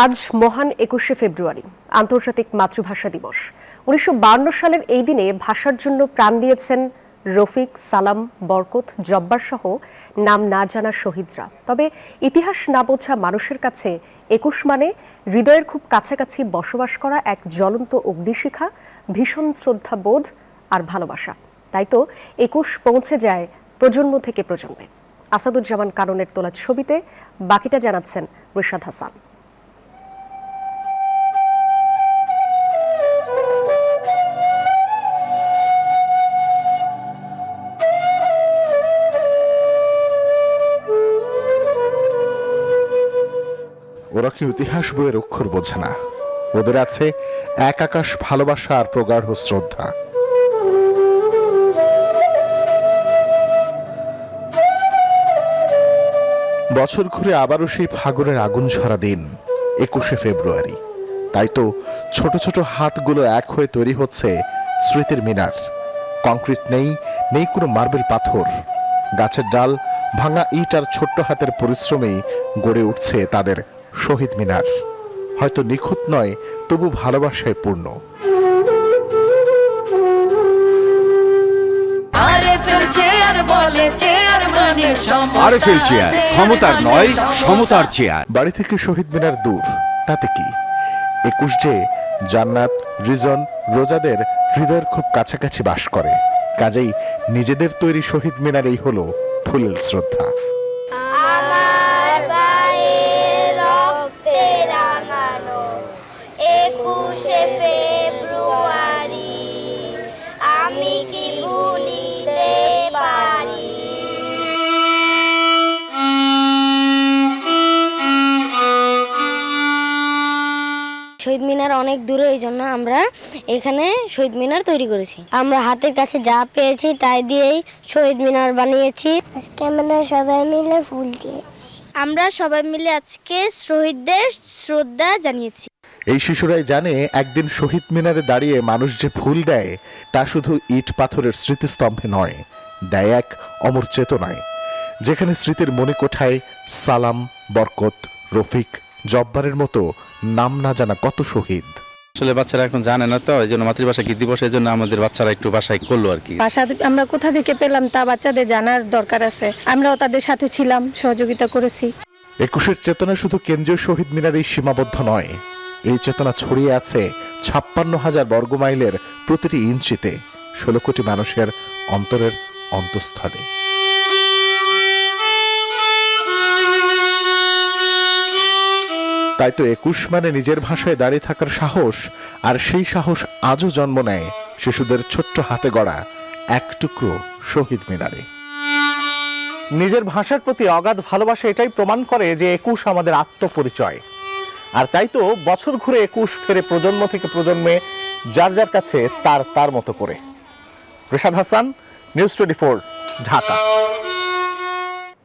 আজ মহান ২১শে ফেব্রুয়ারি আন্তর্জাতিক মাতৃভাষা দিবস। ১৯৫২ সালের এই দিনে ভাষার জন্য প্রাণ দিয়েছেন রফিক, সালাম, বরকত, জব্বার সহ নাম না জানা শহীদরা। তবে ইতিহাস না বোঝা মানুষের কাছে ২১ মানে হৃদয়ের খুব কাছাকাছি বসবাস করা এক জ্বলন্ত অগ্নিশিখা, ভীষণ শ্রদ্ধাবোধ আর ভালোবাসা। তাই তো ২১ পৌঁছে যায় প্রজন্ম থেকে প্রজন্মে। আসাদুজ্জামান কাননের তোলা ছবিতে বাকিটা জানাচ্ছেন রিশাদ হাসান। ওরা কি ইতিহাস বইয়ের অক্ষর বোঝে না? ওদের আছে এক আকাশ ভালোবাসা আর প্রগাঢ় শ্রদ্ধা। বছর ঘুরে আবারও সেই ফাগুনের আগুন ঝরা দিন ২১শে ফেব্রুয়ারি। তাই তো ছোট ছোট হাতগুলো এক হয়ে তৈরি হচ্ছে স্মৃতির মিনার। কংক্রিট নেই কোনো মার্বেল পাথর, গাছের ডাল, ভাঙা ইট আর ছোট্ট হাতের পরিশ্রমেই গড়ে উঠছে তাদের শহীদ মিনার। হয়তো নিখুঁত নয়, তবু ভালোবাসায় পূর্ণ। ক্ষমতার নয়, সমতার চেয়ার। বাড়ি থেকে শহীদ মিনার দূর, তাতে কি? ২১ যে জান্নাত, রিজন, রোজাদের হৃদয়ের খুব কাছাকাছি বাস করে। কাজেই নিজেদের তৈরি শহীদ মিনারেই হলো ফুলেল শ্রদ্ধা। শহীদ মিনার অনেক দূরে, এই জন্য আমরা এখানে শহীদ মিনার তৈরি করেছি। আমরা হাতের কাছে যা পেয়েছি তাই দিয়েই শহীদ মিনার বানিয়েছি। আজকে আমরা সবাই মিলে ফুল দিয়েছি। আমরা সবাই মিলে আজকে শহীদদের শ্রদ্ধা জানিয়েছি। এই শিশুরাই জানে একদিন শহীদ মিনারে দাঁড়িয়ে মানুষ যে ফুল দেয় তা শুধু ইট পাথরের স্মৃতিস্তম্ভে নয়, দেয় এক অমর চেতনায়, যেখানে স্মৃতির মণিকোঠায় সালাম, বরকত, রফিক, জব্বারের মতো নাম না জানা কত শহীদ। আসলে বাচ্চারা এখন জানে না, তো এই জন্য মাতৃভাষা কি দিবস, এই জন্য আমাদের বাচ্চারা একটু ভাষায় করলো আর কি। ভাষা আমরা কোথা থেকে পেলাম তা বাচ্চাদের জানার দরকার আছে। আমরাও তাদের সাথে ছিলাম, সহযোগিতা করেছি। ২১-এর চেতনা শুধু কেন্দ্রীয় শহীদ মিনারেই সীমাবদ্ধ নয়, এই চেতনা ছড়িয়ে আছে ৫৬,০০০ বর্গমাইলের প্রতিটি ইঞ্চিতে, ১৬ কোটি মানুষের অন্তরের অন্তঃস্থলে। তাই তো ২১ মানে নিজের ভাষায় দাঁড়িয়ে থাকার সাহস, আর সেই সাহস আজও জন্ম নেয় শিশুদের ছোট্ট হাতে গড়া এক টুকরো শহীদ মিনারে। নিজের ভাষার প্রতি অগাধ ভালোবাসা এটাই প্রমাণ করে যে ২১ আমাদের আত্মপরিচয়। আর তাই তো বছর ঘুরে ২১ ফেরে প্রজন্ম থেকে প্রজন্মে, যার যার কাছে তার মতো করে। রিশাদ হাসান, নিউজ 24, ঢাকা।